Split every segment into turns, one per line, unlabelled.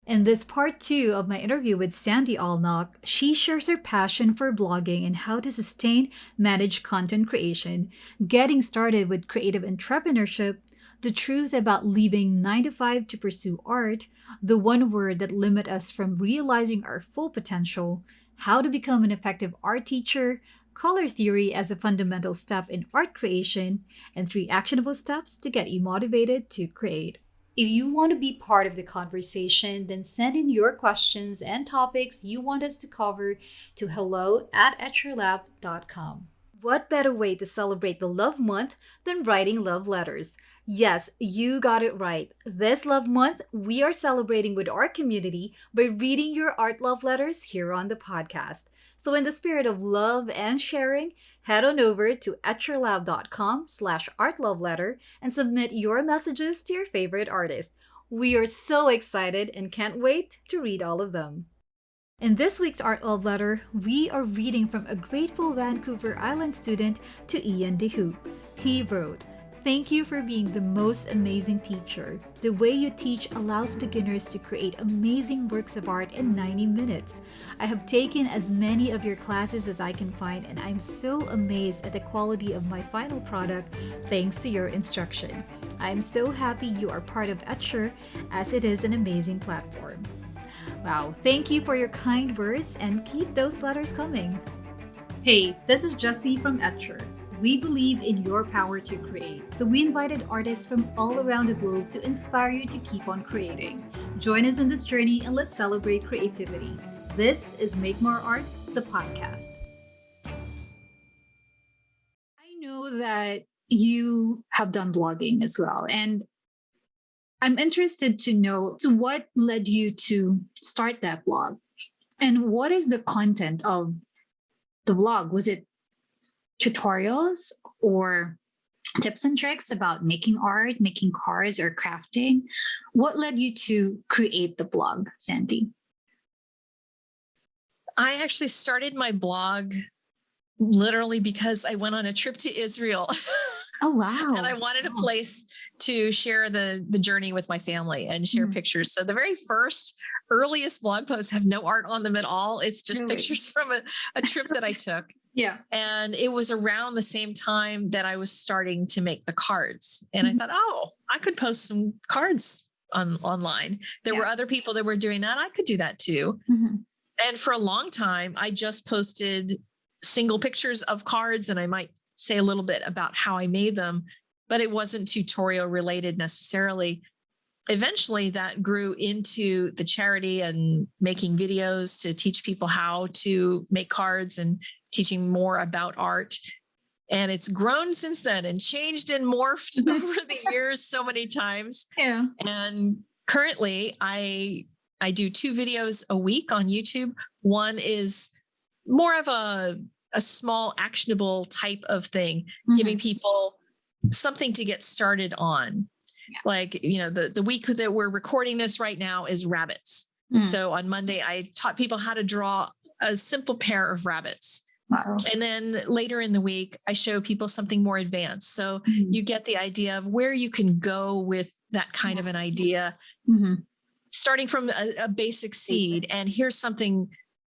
In this part two of my interview with Sandy Allnock, she shares her passion for blogging and how to sustain, manage content creation, getting started with creative entrepreneurship, the truth about leaving 9 to 5 to pursue art, the one word that limits us from realizing our full potential, how to become an effective art teacher, color theory as a fundamental step in art creation, and 3 actionable steps to get you motivated to create. If you want to be part of the conversation, then send in your questions and topics you want us to cover to hello@etcherlab.com. What better way to celebrate the Love Month than writing love letters? Yes, you got it right. This Love Month, we are celebrating with our community by reading your art love letters here on the podcast. So in the spirit of love and sharing, head on over to etcherlab.com/artloveletter and submit your messages to your favorite artist. We are so excited and can't wait to read all of them. In this week's Art Love Letter, we are reading from a grateful Vancouver Island student to Ian DeHoop. He wrote, "Thank you for being the most amazing teacher. The way you teach allows beginners to create amazing works of art in 90 minutes. I have taken as many of your classes as I can find, and I'm so amazed at the quality of my final product thanks to your instruction. I'm so happy you are part of Etcher, as it is an amazing platform." Wow, thank you for your kind words and keep those letters coming. Hey, this is Jessie from Etcher. We believe in your power to create, so we invited artists from all around the globe to inspire you to keep on creating. Join us in this journey and let's celebrate creativity. This is Make More Art, the podcast. I know that you have done blogging as well, and I'm interested to know, so what led you to start that blog? And what is the content of the blog? Was it tutorials or tips and tricks about making art, making cards, or crafting? What led you to create the blog, Sandy?
I actually started my blog literally because I went on a trip to Israel.
Oh, wow.
And I wanted a place to share the journey with my family and share pictures. So the very first earliest blog posts have no art on them at all. It's just pictures from a trip that I took.
Yeah.
And it was around the same time that I was starting to make the cards. And I thought, oh, I could post some cards online. There were other people that were doing that. I could do that too. And for a long time, I just posted single pictures of cards, and I might say a little bit about how I made them, but it wasn't tutorial related necessarily. Eventually that grew into the charity and making videos to teach people how to make cards and teaching more about art. And it's grown since then and changed and morphed over the years so many times.
Yeah.
And currently I do 2 videos a week on YouTube. One is more of a small actionable type of thing, giving people something to get started on. Yeah. Like, the week that we're recording this right now is rabbits. So on Monday, I taught people how to draw a simple pair of rabbits. Wow. And then later in the week, I show people something more advanced. So you get the idea of where you can go with that kind of an idea, starting from a basic seed. And here's something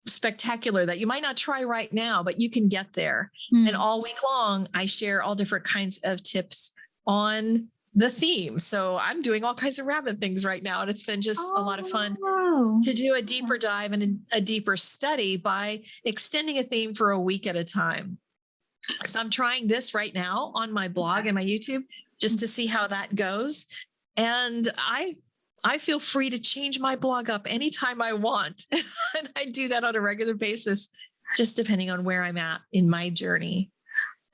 spectacular that you might not try right now, but you can get there. And all week long, I share all different kinds of tips on the theme. So I'm doing all kinds of rabbit things right now. And it's been just a lot of fun to do a deeper dive and a deeper study by extending a theme for a week at a time. So I'm trying this right now on my blog and my YouTube just to see how that goes. And I feel free to change my blog up anytime I want. And I do that on a regular basis, just depending on where I'm at in my journey.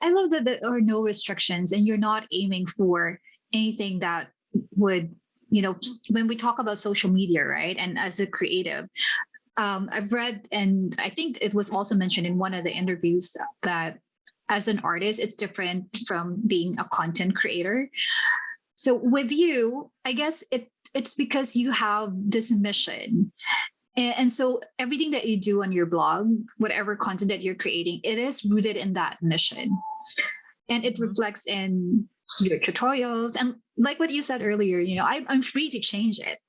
I love that there are no restrictions and you're not aiming for anything that would, when we talk about social media, right? And as a creative, I've read, and I think it was also mentioned in one of the interviews, that as an artist, it's different from being a content creator. So with you, I guess it's because you have this mission. And so everything that you do on your blog, whatever content that you're creating, it is rooted in that mission. And it reflects in your tutorials. And like what you said earlier, I'm free to change it.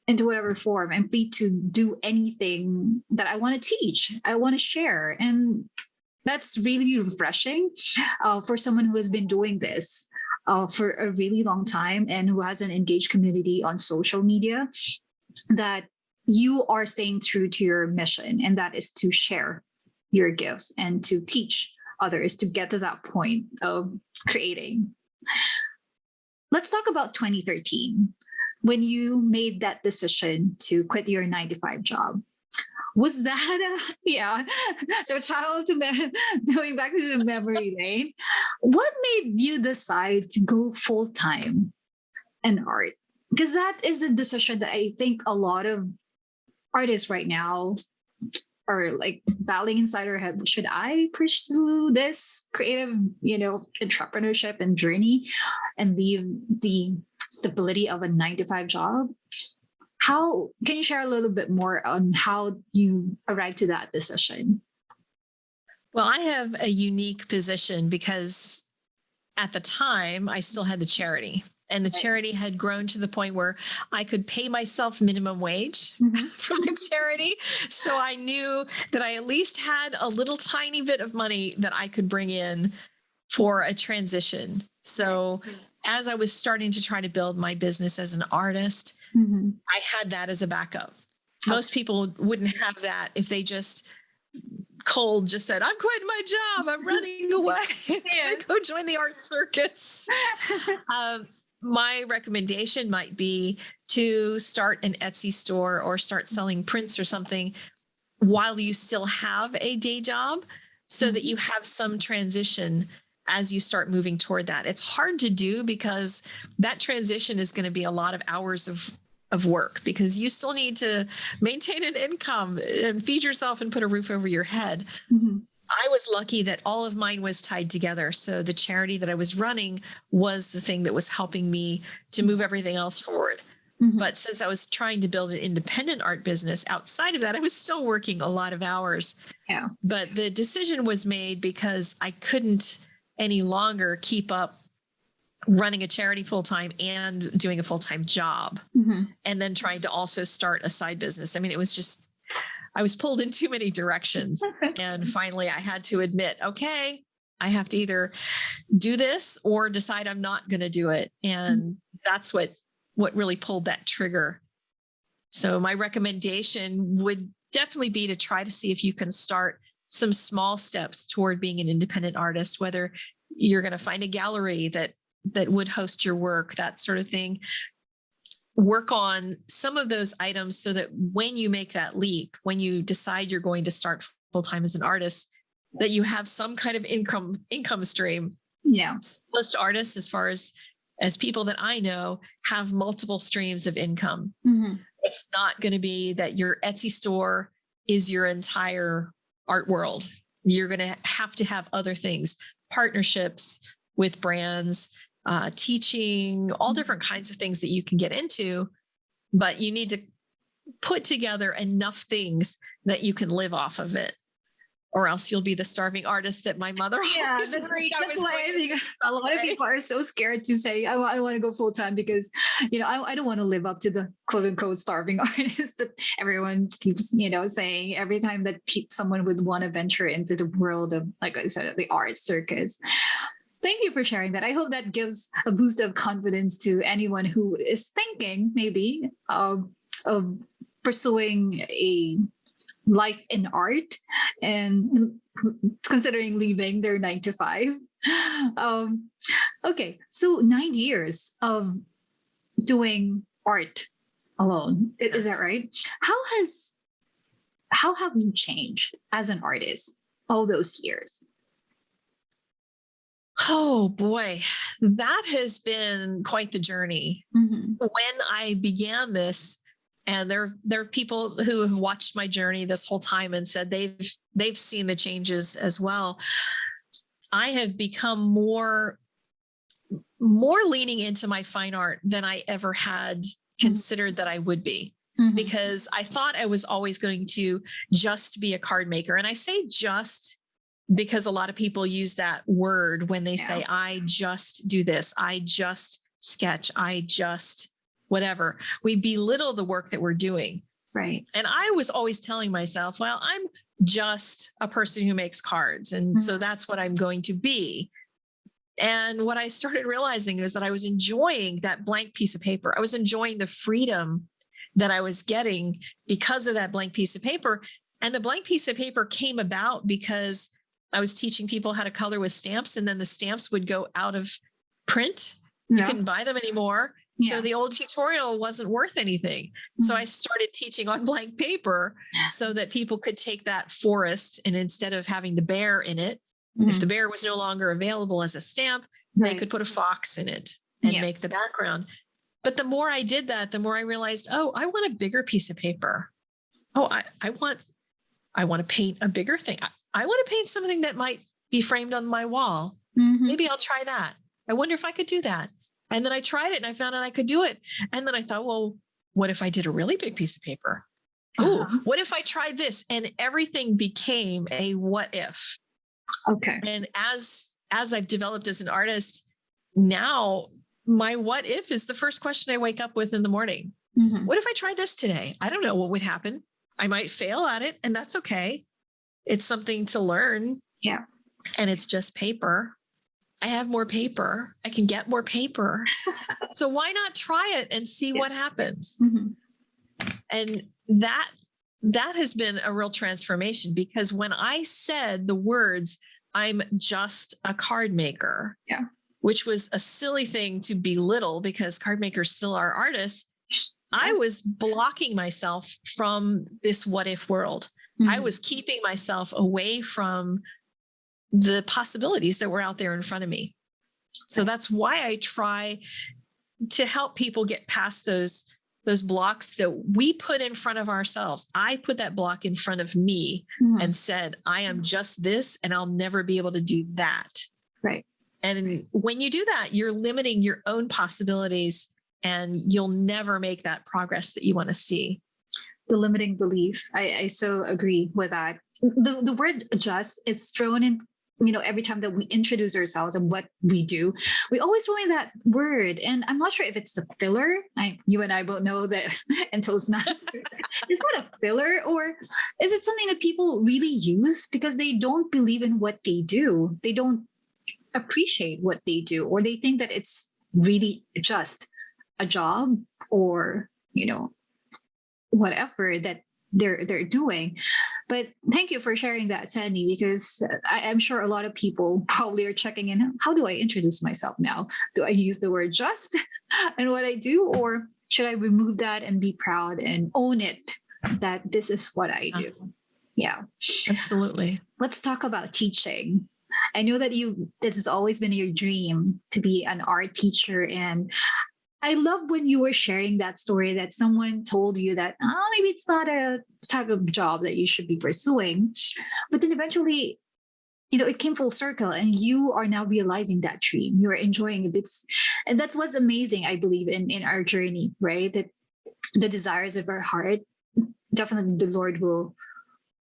into whatever form. I'm free to do anything that I want to teach, I want to share. And that's really refreshing for someone who has been doing this for a really long time and who has an engaged community on social media, that you are staying true to your mission, and that is to share your gifts and to teach others to get to that point of creating. Let's talk about 2013, when you made that decision to quit your 9 to 5 job. Was that yeah? So going back to the memory lane, what made you decide to go full time in art? Because that is a decision that I think a lot of artists right now are like battling inside their head. Should I pursue this creative, entrepreneurship and journey and leave the stability of a 9 to 5 job? How can you share a little bit more on how you arrived to that decision?
Well, I have a unique position because at the time I still had the charity, and the charity had grown to the point where I could pay myself minimum wage from the charity. So I knew that I at least had a little tiny bit of money that I could bring in for a transition. So as I was starting to try to build my business as an artist, I had that as a backup. Most people wouldn't have that if they just said, I'm quitting my job, I'm running away. I go join the art circus. My recommendation might be to start an Etsy store or start selling prints or something while you still have a day job, so that you have some transition as you start moving toward that. It's hard to do because that transition is going to be a lot of hours of work, because you still need to maintain an income and feed yourself and put a roof over your head. I was lucky that all of mine was tied together. So the charity that I was running was the thing that was helping me to move everything else forward. But since I was trying to build an independent art business outside of that, I was still working a lot of hours.
Yeah.
But the decision was made because I couldn't any longer keep up running a charity full-time and doing a full-time job, and then trying to also start a side business. I mean, I was pulled in too many directions. And finally I had to admit, okay, I have to either do this or decide I'm not going to do it. And that's what really pulled that trigger. So my recommendation would definitely be to try to see if you can start some small steps toward being an independent artist, whether you're going to find a gallery that would host your work, that sort of thing. Work on some of those items so that when you make that leap, when you decide you're going to start full-time as an artist, that you have some kind of income stream.
Yeah.
Most artists, as far as people that I know, have multiple streams of income. It's not going to be that your Etsy store is your entire art world. You're going to have other things, partnerships with brands, teaching, all different kinds of things that you can get into, but you need to put together enough things that you can live off of it, or else you'll be the starving artist that my mother always worried I was
why I think a lot of people are so scared to say, I want to go full time because, I don't want to live up to the quote unquote starving artist that everyone keeps, saying every time that someone would want to venture into the world of, like I said, the art circus. Thank you for sharing that. I hope that gives a boost of confidence to anyone who is thinking maybe of pursuing a life in art and considering leaving their 9 to 5. Okay, so 9 years of doing art alone, is that right? How have you changed as an artist all those years?
Oh boy, that has been quite the journey. When I began this, and there are people who have watched my journey this whole time and said they've seen the changes as well. I have become more leaning into my fine art than I ever had considered that I would be, because I thought I was always going to just be a card maker. And I say just because a lot of people use that word when they say, I just do this, I just sketch, I just whatever. We belittle the work that we're doing.
Right.
And I was always telling myself, well, I'm just a person who makes cards. And so that's what I'm going to be. And what I started realizing was that I was enjoying that blank piece of paper. I was enjoying the freedom that I was getting because of that blank piece of paper. And the blank piece of paper came about because I was teaching people how to color with stamps, and then the stamps would go out of print. You couldn't buy them anymore. So the old tutorial wasn't worth anything. So I started teaching on blank paper so that people could take that forest, and instead of having the bear in it, if the bear was no longer available as a stamp, they could put a fox in it and make the background. But the more I did that, the more I realized, oh, I want a bigger piece of paper. Oh, I want to paint a bigger thing. I want to paint something that might be framed on my wall. Maybe I'll try that. I wonder if I could do that. And then I tried it and I found out I could do it. And then I thought, well, what if I did a really big piece of paper? Oh, what if I tried this? And everything became a what if.
Okay.
And as I've developed as an artist, now my what if is the first question I wake up with in the morning. What if I tried this today? I don't know what would happen. I might fail at it, and that's okay. It's something to learn. Yeah. And it's just paper. I have more paper. I can get more paper. So why not try it and see what happens? And that has been a real transformation, because when I said the words, I'm just a card maker, which was a silly thing to belittle because card makers still are artists, I was blocking myself from this what if world. I was keeping myself away from the possibilities that were out there in front of me. So that's why I try to help people get past those blocks that we put in front of ourselves. I put that block in front of me and said, I am just this, and I'll never be able to do that. Right. And when you do that, you're limiting your own possibilities, and you'll never make that progress that you want to see.
The limiting belief. I so agree with that. The word just is thrown in, every time that we introduce ourselves and what we do, we always throw in that word. And I'm not sure if it's a filler. You and I both know that in Toastmasters, is that a filler, or is it something that people really use because they don't believe in what they do? They don't appreciate what they do, or they think that it's really just a job, or, whatever that they're doing. But thank you for sharing that, Sandy, because I'm sure a lot of people probably are checking in. How do I introduce myself now? Do I use the word just and what I do, or should I remove that and be proud and own it that this is what I do? Yeah,
absolutely.
Let's talk about teaching. I know that this has always been your dream to be an art teacher, and I love when you were sharing that story that someone told you that, maybe it's not a type of job that you should be pursuing. But then eventually, it came full circle, and you are now realizing that dream. You're enjoying it. And that's what's amazing, I believe, in our journey, right? That the desires of our heart, definitely the Lord will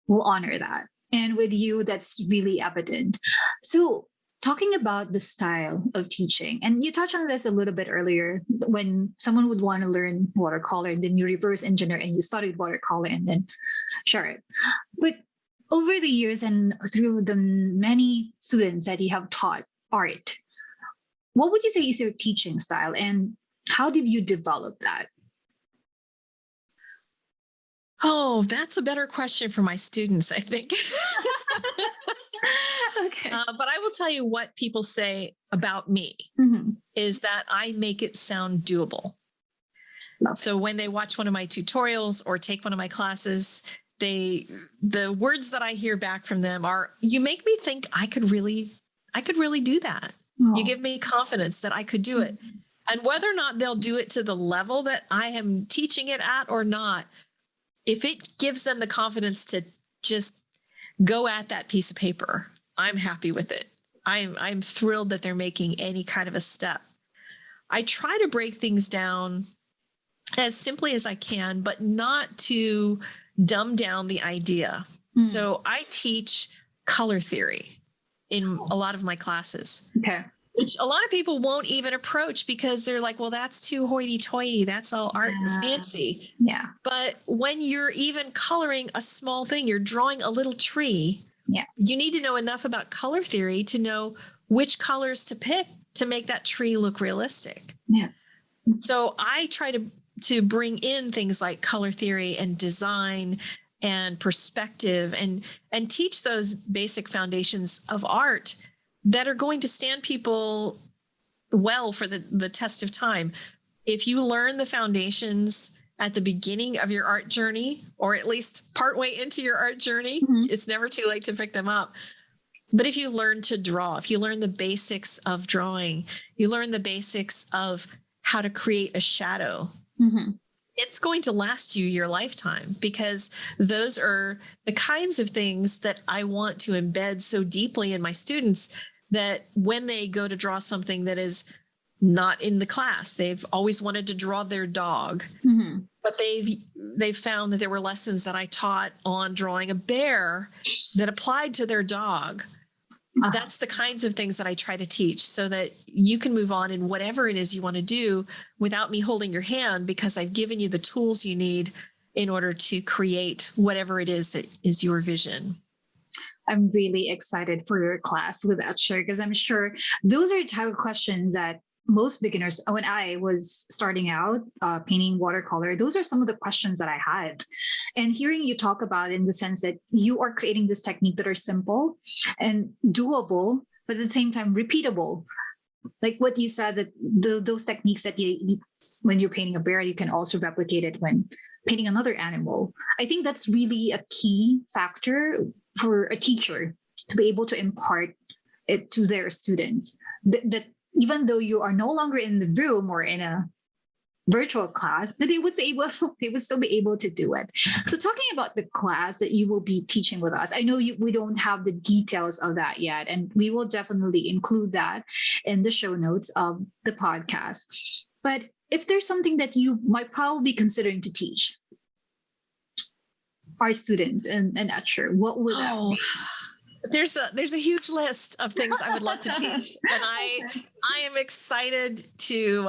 honor that. And with you, that's really evident. So, talking about the style of teaching, and you touched on this a little bit earlier, when someone would want to learn watercolor, and then you reverse engineer and you studied watercolor and then share it. But over the years and through the many students that you have taught art, what would you say is your teaching style, and how did you develop that?
Oh, that's a better question for my students, I think.
Okay.
But I will tell you what people say about me is that I make it sound doable. So when they watch one of my tutorials or take one of my classes, the words that I hear back from them are, you make me think I could really do that. You give me confidence that I could do it. And whether or not they'll do it to the level that I am teaching it at or not, if it gives them the confidence to just go at that piece of paper, I'm happy with it. I'm thrilled that they're making any kind of a step. I try to break things down as simply as I can, but not to dumb down the idea. So I teach color theory in a lot of my classes.
Okay.
which a lot of people won't even approach because they're like, well, that's too hoity-toity. That's all art and fancy.
Yeah.
But when you're even coloring a small thing, you're drawing a little tree.
Yeah.
You need to know enough about color theory to know which colors to pick to make that tree look realistic.
Yes.
So I try to bring in things like color theory and design and perspective and teach those basic foundations of art that are going to stand people well for the test of time. If you learn the foundations at the beginning of your art journey, or at least partway into your art journey, it's never too late to pick them up. But if you learn to draw, if you learn the basics of drawing, you learn the basics of how to create a shadow, it's going to last you your lifetime, because those are the kinds of things that I want to embed so deeply in my students, that when they go to draw something that is not in the class, they've always wanted to draw their dog, but they've found that there were lessons that I taught on drawing a bear that applied to their dog. That's the kinds of things that I try to teach, so that you can move on in whatever it is you want to do without me holding your hand, because I've given you the tools you need in order to create whatever it is that is your vision.
I'm really excited for your class with Etcher, because I'm sure those are the type of questions that most beginners, when I was starting out painting watercolor, those are some of the questions that I had. And hearing you talk about it in the sense that you are creating this technique that are simple and doable, but at the same time repeatable. Like what you said, that those techniques that when you're painting a bear, you can also replicate it when painting another animal. I think that's really a key factor for a teacher to be able to impart it to their students. That even though you are no longer in the room or in a virtual class, that they would still be able to do it. So talking about the class that you will be teaching with us, I know we don't have the details of that yet, and we will definitely include that in the show notes of the podcast. But if there's something that you might probably be considering to teach our students and Etcher, what would that be?
There's a huge list of things I would love to teach, and I am excited to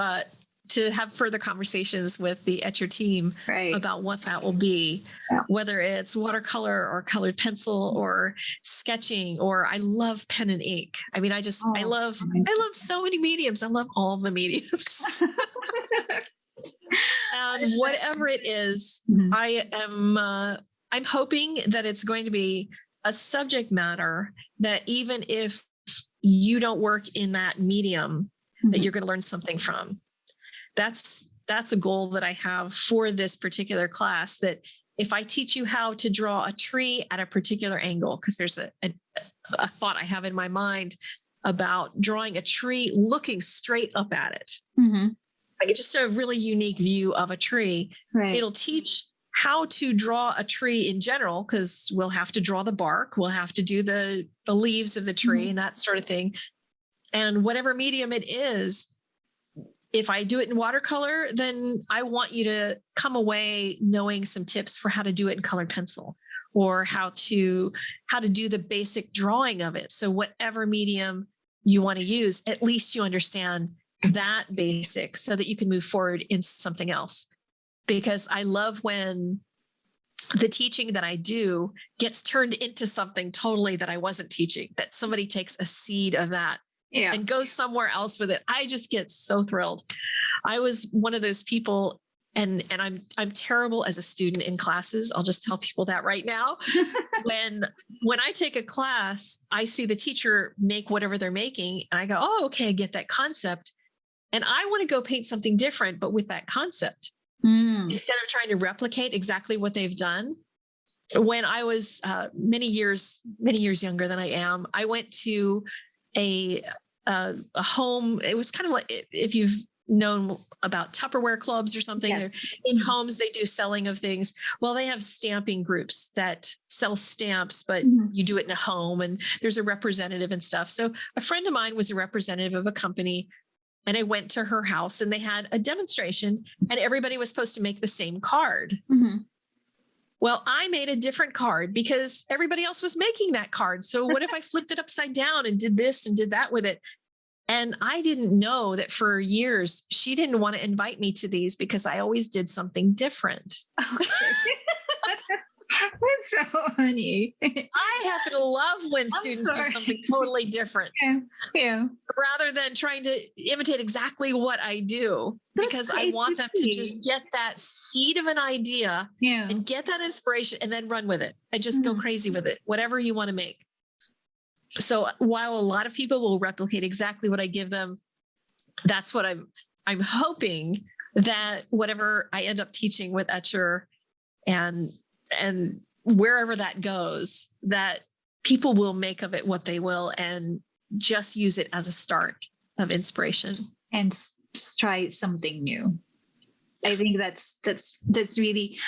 have further conversations with the Etcher team about what that will be, whether it's watercolor or colored pencil or sketching, or I love pen and ink. I mean, I love so many mediums. I love all the mediums. And whatever it is, I'm hoping that it's going to be a subject matter that even if you don't work in that medium, that you're going to learn something from. That's a goal that I have for this particular class, that if I teach you how to draw a tree at a particular angle, because there's a thought I have in my mind about drawing a tree looking straight up at it. Like it's just a really unique view of a tree. It'll teach how to draw a tree in general, because we'll have to draw the bark, we'll have to do the leaves of the tree and that sort of thing. And whatever medium it is, if I do it in watercolor, then I want you to come away knowing some tips for how to do it in colored pencil, or how to do the basic drawing of it. So whatever medium you want to use, at least you understand that basic, so that you can move forward in something else. Because I love when the teaching that I do gets turned into something totally that I wasn't teaching, that somebody takes a seed of that and goes somewhere else with it. I just get so thrilled. I was one of those people, and I'm terrible as a student in classes. I'll just tell people that right now. When I take a class, I see the teacher make whatever they're making, and I go, oh, okay, I get that concept. And I want to go paint something different, but with that concept. Instead of trying to replicate exactly what they've done. When I was many years younger than I am, I went to a home. It was kind of like, if you've known about Tupperware clubs or something, in homes, they do selling of things. Well, they have stamping groups that sell stamps, but you do it in a home, and there's a representative and stuff. So a friend of mine was a representative of a company, and I went to her house, and they had a demonstration, and everybody was supposed to make the same card. Well, I made a different card because everybody else was making that card. So what if I flipped it upside down and did this and did that with it? And I didn't know that for years, she didn't want to invite me to these because I always did something different.
Okay. That's so funny.
I happen to love when students do
sorry.
something totally different
Yeah.
rather than trying to imitate exactly what I do,
That's
because I want them to
creativity.
just get that seed of an idea
Yeah.
and get that inspiration and then run with it and just go crazy with it, whatever you want to make. So while a lot of people will replicate exactly what I give them, that's what I'm hoping that whatever I end up teaching with Etcher and wherever that goes, that people will make of it what they will and just use it as a start of inspiration.
And just try something new. I think that's really,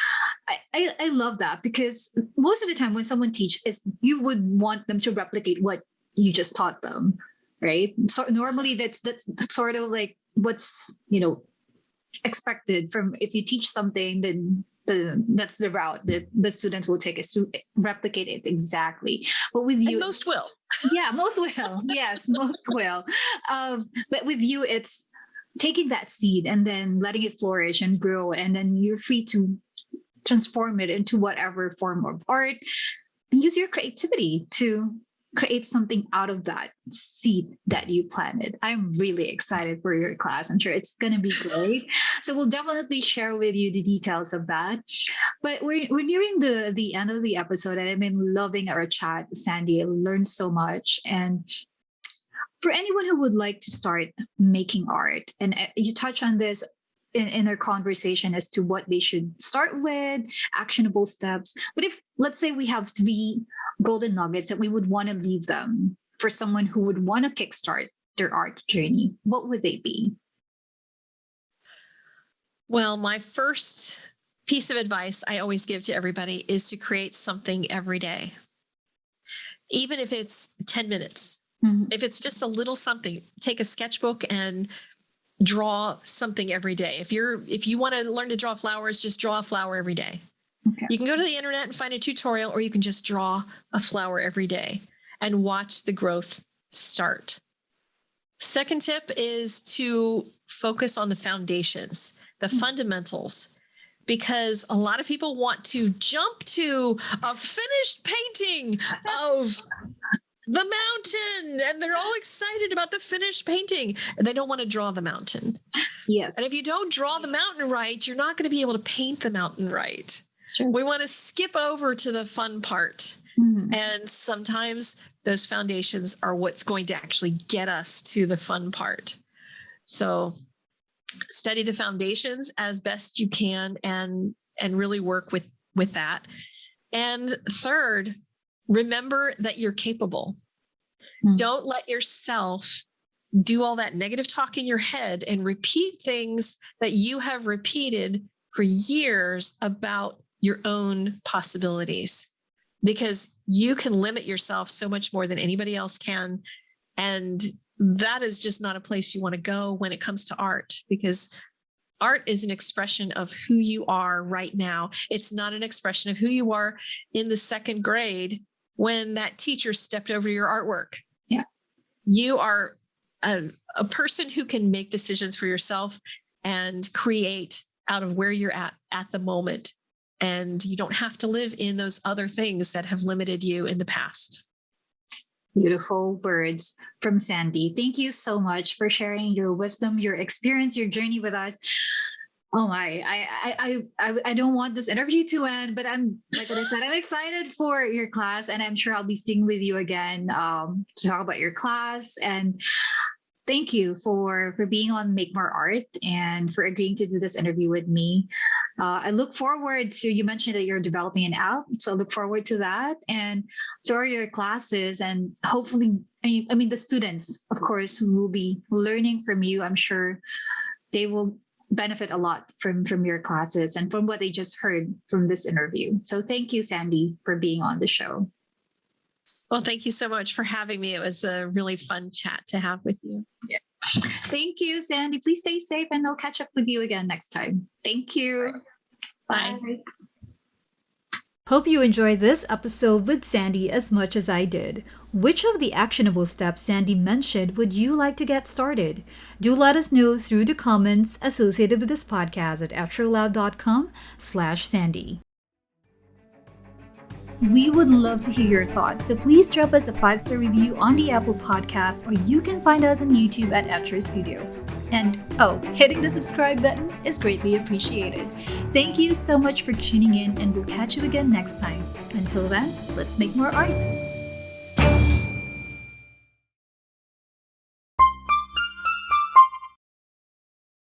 I love that, because most of the time when someone teaches, you would want them to replicate what you just taught them, right? So normally that's sort of like what's expected from, if you teach something, then that's the route that the students will take, is to replicate it exactly. But with you,
and most will.
Yeah, most will. Yes, most will. But with you, it's taking that seed and then letting it flourish and grow, and then you're free to transform it into whatever form of art, and use your creativity to create something out of that seed that you planted. I'm really excited for your class. I'm sure it's going to be great. So we'll definitely share with you the details of that. But we're nearing the end of the episode, and I've been loving our chat, Sandy. I learned so much. And for anyone who would like to start making art, and you touch on this in our conversation as to what they should start with, actionable steps. But if, let's say, we have 3 golden nuggets that we would want to leave them for someone who would want to kickstart their art journey, what would they be?
Well, my first piece of advice I always give to everybody is to create something every day. Even if it's 10 minutes, if it's just a little something, take a sketchbook and draw something every day. If you want to learn to draw flowers, just draw a flower every day. Okay. You can go to the internet and find a tutorial, or you can just draw a flower every day and watch the growth start. Second tip is to focus on the foundations, the fundamentals, because a lot of people want to jump to a finished painting of the mountain, and they're all excited about the finished painting, and they don't want to draw the mountain.
Yes.
And if you don't draw the mountain right, you're not going to be able to paint the mountain right.
Sure.
We want to skip over to the fun part. And sometimes those foundations are what's going to actually get us to the fun part. So study the foundations as best you can and really work with that. And third, remember that you're capable. Don't let yourself do all that negative talk in your head and repeat things that you have repeated for years about your own possibilities, because you can limit yourself so much more than anybody else can. And that is just not a place you want to go when it comes to art, because art is an expression of who you are right now. It's not an expression of who you are in the 2nd grade when that teacher stepped over your artwork.
Yeah. You
are a person who can make decisions for yourself and create out of where you're at the moment. And you don't have to live in those other things that have limited you in the past.
Beautiful words from Sandy. Thank you so much for sharing your wisdom, your experience, your journey with us. Oh my, I don't want this interview to end, but I'm, like I said, I'm excited for your class, and I'm sure I'll be speaking with you again to talk about your class. And thank you for being on Make More Art and for agreeing to do this interview with me. I look forward to, you mentioned that you're developing an app, so I look forward to that and to all your classes, and hopefully, I mean the students, of course, who will be learning from you. I'm sure they will benefit a lot from your classes and from what they just heard from this interview. So thank you, Sandy, for being on the show.
Well, thank you so much for having me. It was a really fun chat to have with you.
Yeah. Thank you, Sandy. Please stay safe, and I'll catch up with you again next time. Thank you.
Bye.
Bye. Hope you enjoyed this episode with Sandy as much as I did. Which of the actionable steps Sandy mentioned would you like to get started? Do let us know through the comments associated with this podcast at extraloud.com/Sandy. We would love to hear your thoughts, so please drop us a 5-star review on the Apple Podcast, or you can find us on YouTube at Etcher Studio. And hitting the subscribe button is greatly appreciated. Thank you so much for tuning in, and we'll catch you again next time. Until then, let's make more art.